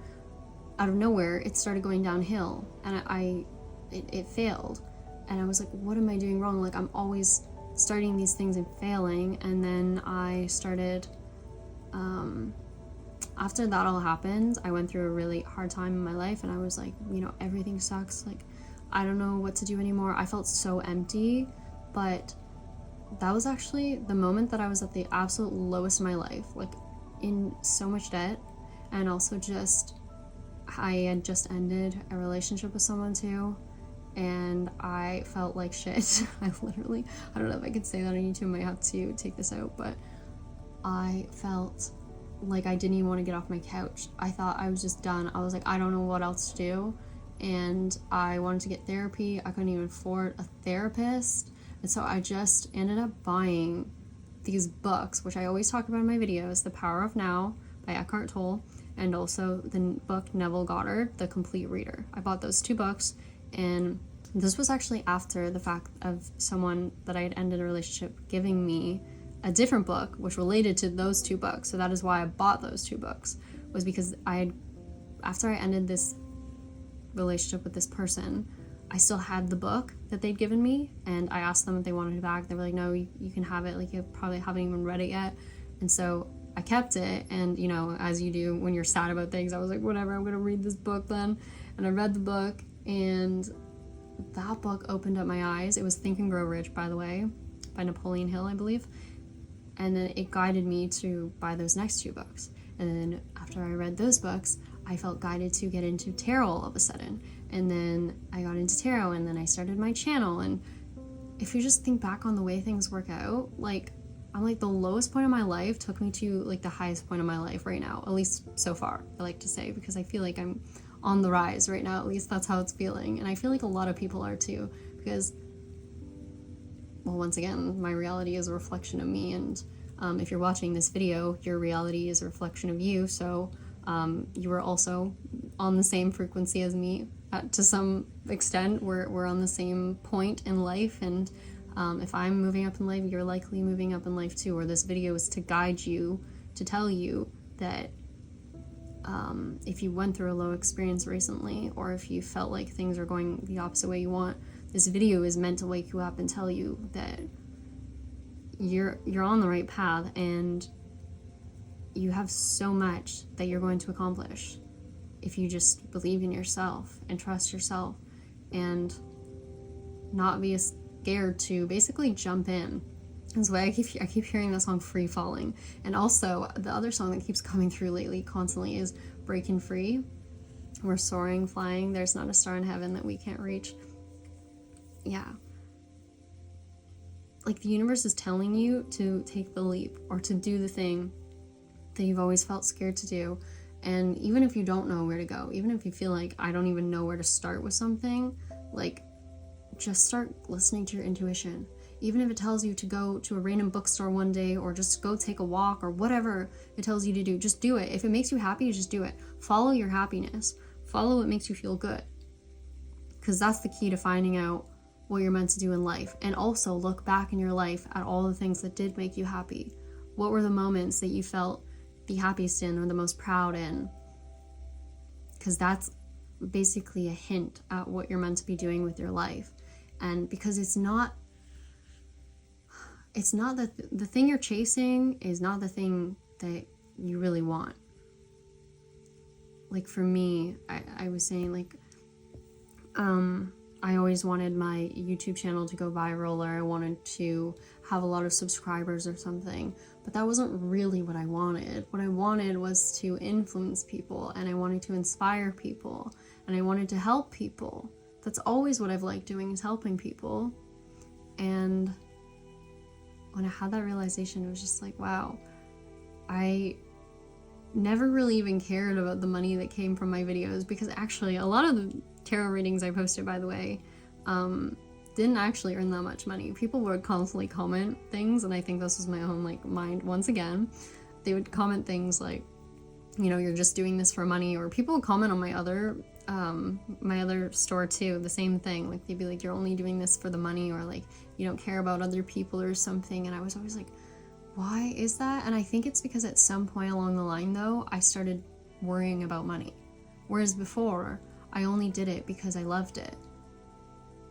Speaker 1: out of nowhere, it started going downhill, and it failed. And I was like, what am I doing wrong? Like, I'm always starting these things and failing. And then I started, after that all happened, I went through a really hard time in my life, and I was like, everything sucks. Like, I don't know what to do anymore. I felt so empty. But that was actually the moment that I was at the absolute lowest in my life, like in so much debt. And also I had just ended a relationship with someone too, and I felt like shit. I don't know if I could say that on YouTube, I might have to take this out, but I felt like I didn't even want to get off my couch. I thought I was just done. I was like, I don't know what else to do. And I wanted to get therapy. I couldn't even afford a therapist. And so I just ended up buying these books, which I always talk about in my videos, The Power of Now by Eckhart Tolle, and also the book Neville Goddard, The Complete Reader. I bought those 2 books, and this was actually after the fact of someone that I had ended a relationship giving me a different book which related to those 2 books. So that is why I bought those 2 books, was because after I ended this relationship with this person, I still had the book that they'd given me, and I asked them if they wanted it back. They were like, no, you can have it, like you probably haven't even read it yet. And so I kept it, and you know, as you do when you're sad about things, I was like, whatever, I'm gonna read this book then. And I read the book, and that book opened up my eyes. It was Think and Grow Rich, by the way, by Napoleon Hill, I believe. And then it guided me to buy those next 2 books. And then after I read those books, I felt guided to get into tarot all of a sudden. And then I got into tarot, and then I started my channel. And if you just think back on the way things work out, like, I'm like, the lowest point of my life took me to like the highest point of my life right now, at least so far, I like to say, because I feel like I'm on the rise right now. At least that's how it's feeling. And I feel like a lot of people are too, because, well, once again, my reality is a reflection of me. And if you're watching this video, your reality is a reflection of you. So you are also on the same frequency as me to some extent. We're on the same point in life, and if I'm moving up in life, you're likely moving up in life too. Or this video is to guide you, to tell you that if you went through a low experience recently, or if you felt like things are going the opposite way you want, this video is meant to wake you up and tell you that you're on the right path, and you have so much that you're going to accomplish if you just believe in yourself and trust yourself and not be scared to basically jump in. That's why I keep hearing the song Free Falling. And also the other song that keeps coming through lately constantly is Breaking Free. We're soaring, flying, there's not a star in heaven that we can't reach. Yeah. Like, the universe is telling you to take the leap, or to do the thing that you've always felt scared to do. And even if you don't know where to go, even if you feel like, I don't even know where to start with something, like, just start listening to your intuition. Even if it tells you to go to a random bookstore one day, or just go take a walk, or whatever it tells you to do, just do it. If it makes you happy, just do it. Follow your happiness. Follow what makes you feel good. Because that's the key to finding out what you're meant to do in life. And also look back in your life at all the things that did make you happy. What were the moments that you felt the happiest in, or the most proud in? Because that's basically a hint at what you're meant to be doing with your life. And because it's not that the thing you're chasing is not the thing that you really want. Like, for me, I was saying, like, I always wanted my YouTube channel to go viral, or I wanted to have a lot of subscribers or something, but that wasn't really what I wanted. What I wanted was to influence people, and I wanted to inspire people, and I wanted to help people. That's always what I've liked doing, is helping people. And when I had that realization, it was just like, wow, I never really even cared about the money that came from my videos, because actually a lot of the tarot readings I posted, by the way, didn't actually earn that much money. People would constantly comment things, and I think this was my own, like, mind once again. They would comment things like, you know, you're just doing this for money, or people would comment on my other store too, the same thing. Like, they'd be like, you're only doing this for the money, or like, you don't care about other people or something. And I was always like, why is that? And I think it's because at some point along the line, though, I started worrying about money. Whereas before, I only did it because I loved it.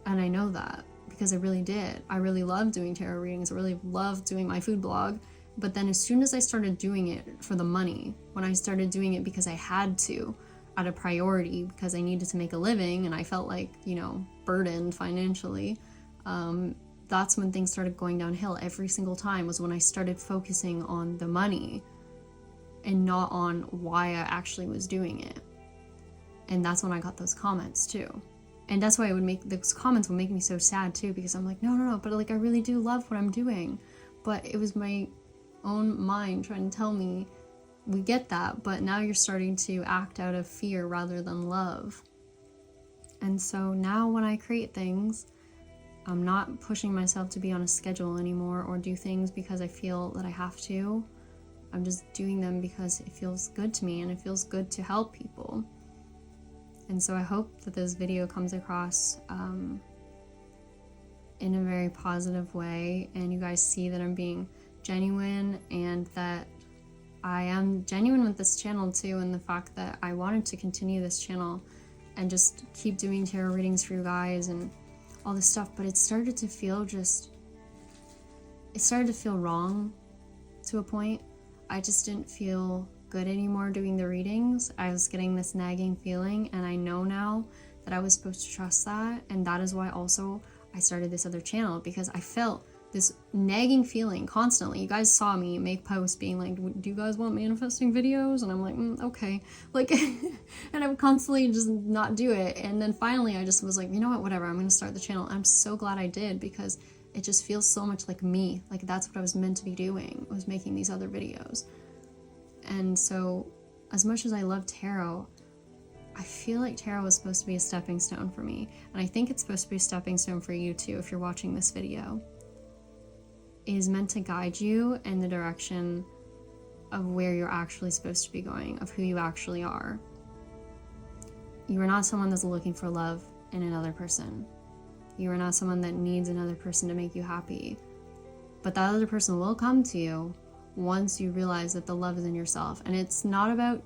Speaker 1: And I know that because I really did. I really loved doing tarot readings. I really loved doing my food blog. But then as soon as I started doing it for the money, when I started doing it because I had to, at a priority, because I needed to make a living and I felt like, you know, burdened financially, that's when things started going downhill. Every single time was when I started focusing on the money and not on why I actually was doing it. And that's when I got those comments too. And that's why those comments would make me so sad too, because I'm like, no, but like, I really do love what I'm doing. But it was my own mind trying to tell me, we get that, but now you're starting to act out of fear rather than love. And so now when I create things, I'm not pushing myself to be on a schedule anymore or do things because I feel that I have to. I'm just doing them because it feels good to me and it feels good to help people. And so I hope that this video comes across in a very positive way, and you guys see that I'm being genuine and that I am genuine with this channel too, and the fact that I wanted to continue this channel and just keep doing tarot readings for you guys and all this stuff, but it started to feel wrong to a point. I just didn't feel good anymore doing the readings. I was getting this nagging feeling, and I know now that I was supposed to trust that, and that is why also I started this other channel, because I felt this nagging feeling constantly. You guys saw me make posts being like, do you guys want manifesting videos? And I'm like, okay. Like, and I would constantly just not do it. And then finally I just was like, you know what, whatever, I'm going to start the channel. I'm so glad I did, because it just feels so much like me. Like, that's what I was meant to be doing, was making these other videos. And so as much as I love tarot, I feel like tarot was supposed to be a stepping stone for me. And I think it's supposed to be a stepping stone for you too, if you're watching this video. It is meant to guide you in the direction of where you're actually supposed to be going, of who you actually are. You are not someone that's looking for love in another person. You are not someone that needs another person to make you happy. But that other person will come to you once you realize that the love is in yourself. And it's not about,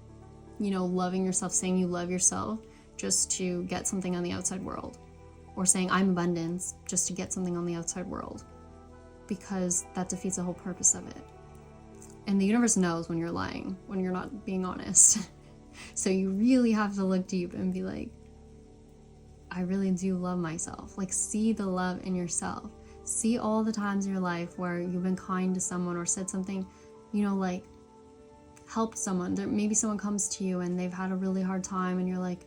Speaker 1: loving yourself, saying you love yourself just to get something on the outside world, or saying I'm abundance just to get something on the outside world, because that defeats the whole purpose of it. And the universe knows when you're lying, when you're not being honest. So you really have to look deep and be like, I really do love myself. Like, see the love in yourself. See all the times in your life where you've been kind to someone or said something, like helped someone. Maybe someone comes to you and they've had a really hard time and you're like,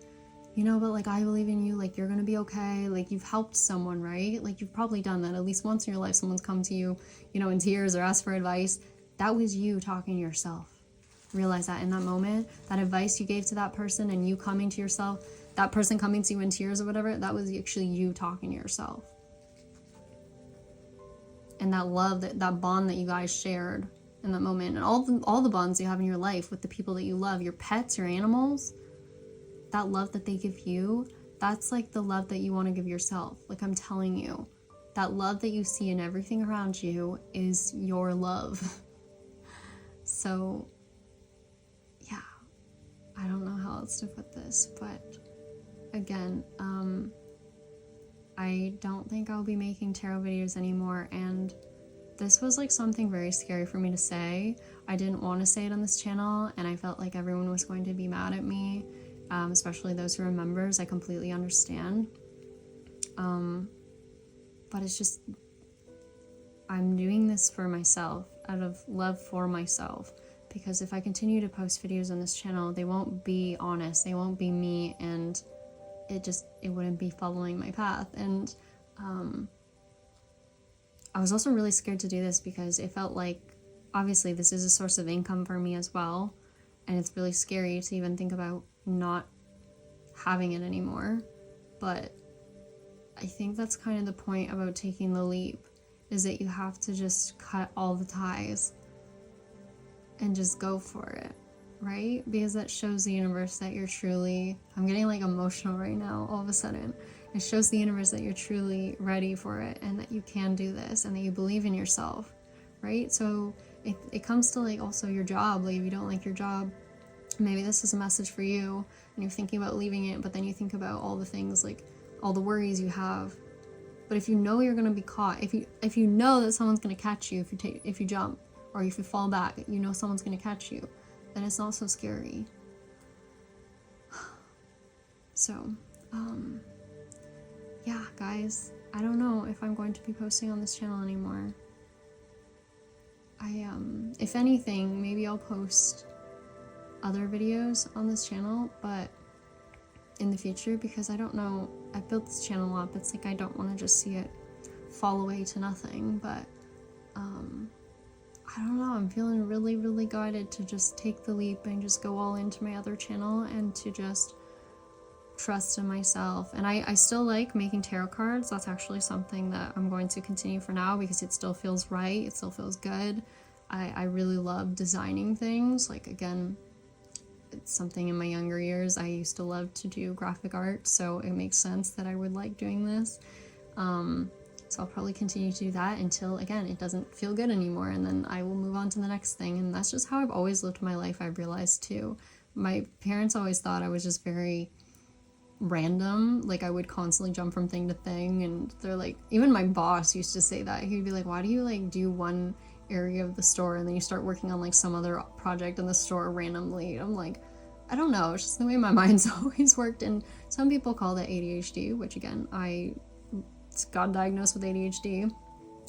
Speaker 1: but like, I believe in you, like, you're gonna be okay. Like, you've helped someone, right? Like, you've probably done that at least once in your life. Someone's come to you, in tears or asked for advice. That was you talking to yourself. Realize that in that moment, that advice you gave to that person and you coming to yourself, that person coming to you in tears or whatever, that was actually you talking to yourself. And that love, that bond that you guys shared in that moment, and all the bonds you have in your life with the people that you love, your pets, your animals, that love that they give you, that's like the love that you want to give yourself. Like, I'm telling you, that love that you see in everything around you is your love. So, yeah, I don't know how else to put this, but again, I don't think I'll be making tarot videos anymore, and this was like something very scary for me to say. I didn't want to say it on this channel, and I felt like everyone was going to be mad at me, especially those who are members. I completely understand. But it's just, I'm doing this for myself, out of love for myself, because if I continue to post videos on this channel, they won't be honest, they won't be me, and it wouldn't be following my path. And I was also really scared to do this because it felt like, obviously this is a source of income for me as well, and it's really scary to even think about not having it anymore. But I think that's kind of the point about taking the leap, is that you have to just cut all the ties and just go for it, right? Because that shows the universe that you're truly, I'm getting like emotional right now all of a sudden. It shows the universe that you're truly ready for it, and that you can do this, and that you believe in yourself, right? So it comes to like also your job. Like, if you don't like your job, maybe this is a message for you and you're thinking about leaving it, but then you think about all the things, like all the worries you have. But if you know you're going to be caught, if you know that someone's going to catch you if you jump, or if you fall back, someone's going to catch you, then it's not so scary. So, yeah, guys, I don't know if I'm going to be posting on this channel anymore. If anything, maybe I'll post other videos on this channel, but in the future, because I don't know, I built this channel up, it's like I don't want to just see it fall away to nothing. But I don't know, I'm feeling really, really guided to just take the leap and just go all into my other channel, and to just trust in myself. And I still like making tarot cards. That's actually something that I'm going to continue for now because it still feels right. It still feels good. I really love designing things. Like, again, it's something in my younger years. I used to love to do graphic art, so it makes sense that I would like doing this. So I'll probably continue to do that until, again, it doesn't feel good anymore, and then I will move on to the next thing. And that's just how I've always lived my life, I've realized too. My parents always thought I was just very random. Like, I would constantly jump from thing to thing, and they're like, even my boss used to say that. He'd be like, why do you like do one area of the store and then you start working on like some other project in the store randomly? I'm like, I don't know, it's just the way my mind's always worked. And some people call that ADHD, which again, I got diagnosed with ADHD,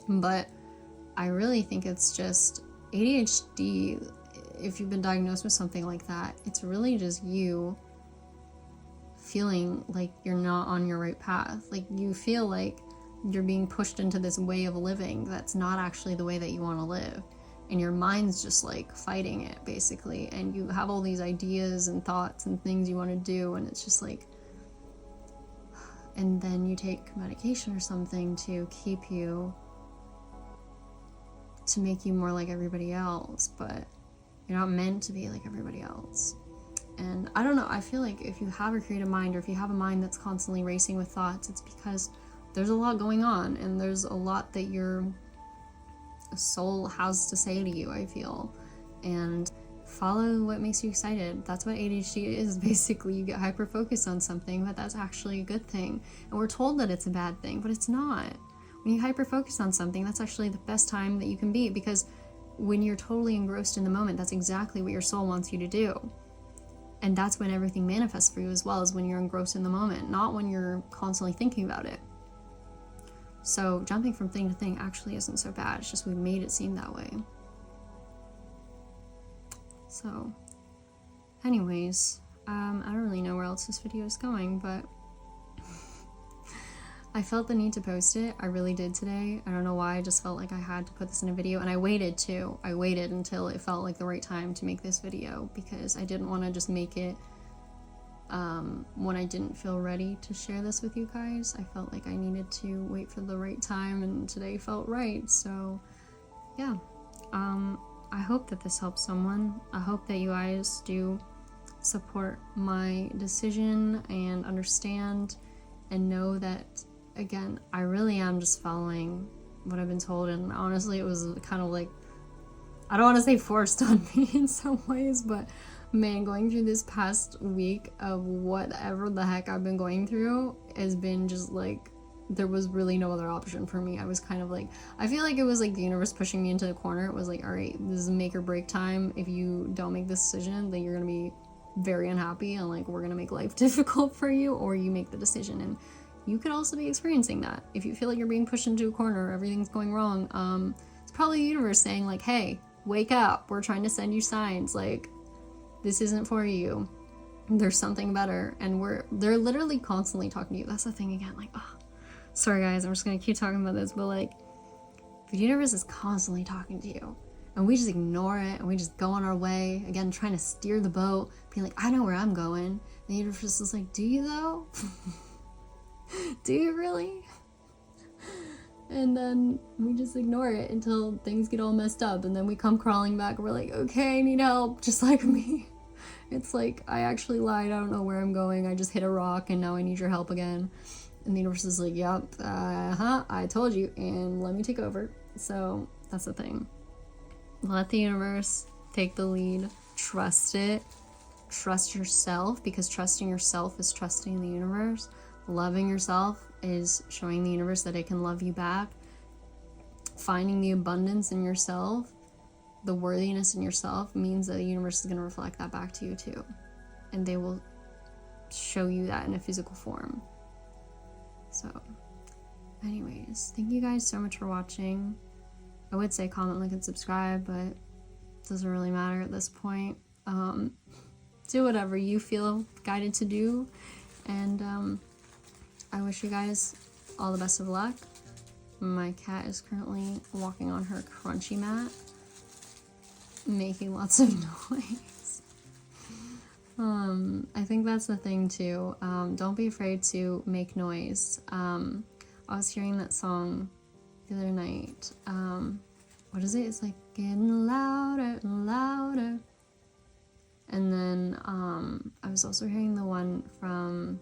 Speaker 1: but I really think it's just ADHD. If you've been diagnosed with something like that, it's really just you feeling like you're not on your right path. Like, you feel like you're being pushed into this way of living that's not actually the way that you want to live, and your mind's just like fighting it basically, and you have all these ideas and thoughts and things you want to do, and it's just like, and then you take medication or something to keep you, to make you more like everybody else, but you're not meant to be like everybody else. And I don't know, I feel like if you have a creative mind, or if you have a mind that's constantly racing with thoughts, it's because there's a lot going on, and there's a lot that your soul has to say to you, I feel. And follow what makes you excited. That's what ADHD is, basically. You get hyper focused on something, but that's actually a good thing. And we're told that it's a bad thing, but it's not. When you hyper focus on something, that's actually the best time that you can be, because when you're totally engrossed in the moment, that's exactly what your soul wants you to do. And that's when everything manifests for you as well, as when you're engrossed in the moment, not when you're constantly thinking about it. So jumping from thing to thing actually isn't so bad. It's just we made it seem that way. So anyways, I don't really know where else this video is going, but I felt the need to post it. I really did today. I don't know why. I just felt like I had to put this in a video, and I waited too. I waited until it felt like the right time to make this video, because I didn't want to just make it when I didn't feel ready to share this with you guys. I felt like I needed to wait for the right time, and today felt right. So yeah, I hope that this helps someone. I hope that you guys do support my decision and understand and know that, again, I really am just following what I've been told. And honestly, it was kind of like, I don't want to say forced on me in some ways, but man, going through this past week of whatever the heck I've been going through has been just like, there was really no other option for me. I was kind of like, I feel like it was like the universe pushing me into the corner. It was like, all right, this is make or break time. If you don't make this decision, then you're gonna be very unhappy, and like, we're gonna make life difficult for you, or you make the decision. And you could also be experiencing that. If you feel like you're being pushed into a corner, everything's going wrong, it's probably the universe saying like, hey, wake up, we're trying to send you signs, like, this isn't for you, there's something better. And they're literally constantly talking to you. That's the thing, again, like, oh, sorry guys, I'm just gonna keep talking about this, but like, the universe is constantly talking to you, and we just ignore it, and we just go on our way, again, trying to steer the boat, being like, I know where I'm going. And the universe is like, do you though? Do you really? And then we just ignore it until things get all messed up, and then we come crawling back, and we're like, okay, I need help, just like me. It's like, I actually lied, I don't know where I'm going, I just hit a rock, and now I need your help again. And the universe is like, yep, I told you, and let me take over. So that's the thing. Let the universe take the lead. Trust it. Trust yourself, because trusting yourself is trusting the universe. Loving yourself is showing the universe that it can love you back. Finding the abundance in yourself, the worthiness in yourself, means that the universe is going to reflect that back to you too. And they will show you that in a physical form. So, anyways, thank you guys so much for watching. I would say comment, like, and subscribe, but it doesn't really matter at this point. Do whatever you feel guided to do, and I wish you guys all the best of luck. My cat is currently walking on her crunchy mat, making lots of noise. I think that's the thing too. Don't be afraid to make noise. I was hearing that song the other night. What is it? It's like getting louder and louder. And then I was also hearing the one from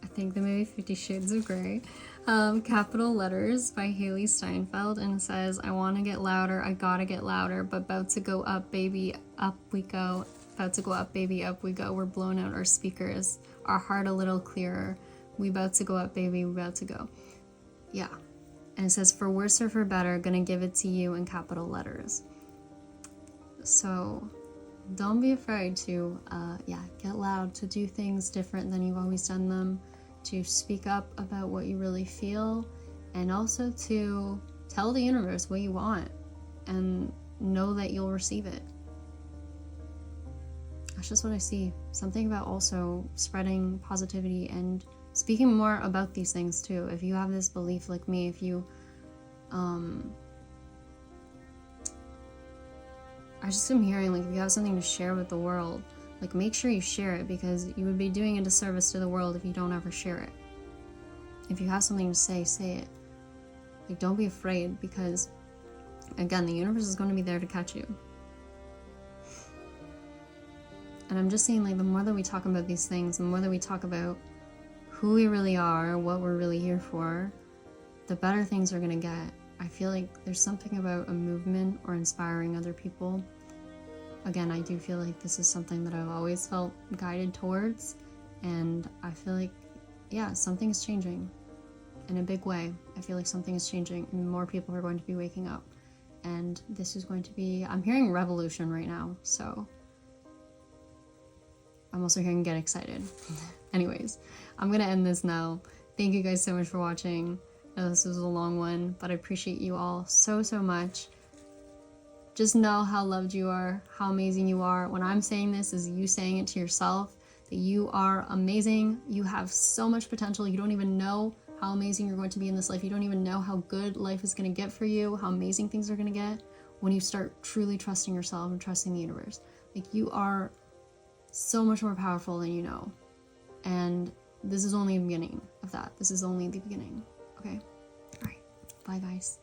Speaker 1: I think the movie 50 Shades of Grey. Capital Letters by Haley Steinfeld, and it says, I want to get louder, I gotta get louder, but about to go up, baby, up we go. About to go up, baby, up we go. We're blowing out our speakers, our heart a little clearer. We about to go up, baby, we about to go. Yeah. And it says, for worse or for better, gonna give it to you in capital letters. So don't be afraid to, get loud, to do things different than you've always done them, to speak up about what you really feel, and also to tell the universe what you want and know that you'll receive it. That's just what I see. Something about also spreading positivity and speaking more about these things too. If you have this belief like me, if you I just am hearing, like, if you have something to share with the world, like, make sure you share it, because you would be doing a disservice to the world if you don't ever share it. If you have something to say it. Like, don't be afraid, because, again, the universe is going to be there to catch you. And I'm just saying, like, the more that we talk about these things, the more that we talk about who we really are, what we're really here for, the better things are going to get. I feel like there's something about a movement or inspiring other people. Again, I do feel like this is something that I've always felt guided towards, and I feel like, yeah, something's changing in a big way. I feel like something is changing, and more people are going to be waking up, and this is going to be, I'm hearing revolution right now, so I'm also hearing get excited. Anyways, I'm gonna end this now. Thank you guys so much for watching. I know this was a long one, but I appreciate you all so much. Just know how loved you are, how amazing you are. When I'm saying this, is you saying it to yourself, that you are amazing. You have so much potential. You don't even know how amazing you're going to be in this life. You don't even know how good life is going to get for you, how amazing things are going to get when you start truly trusting yourself and trusting the universe. Like, you are so much more powerful than you know. And this is only the beginning of that. This is only the beginning. Okay? All right. Bye, guys.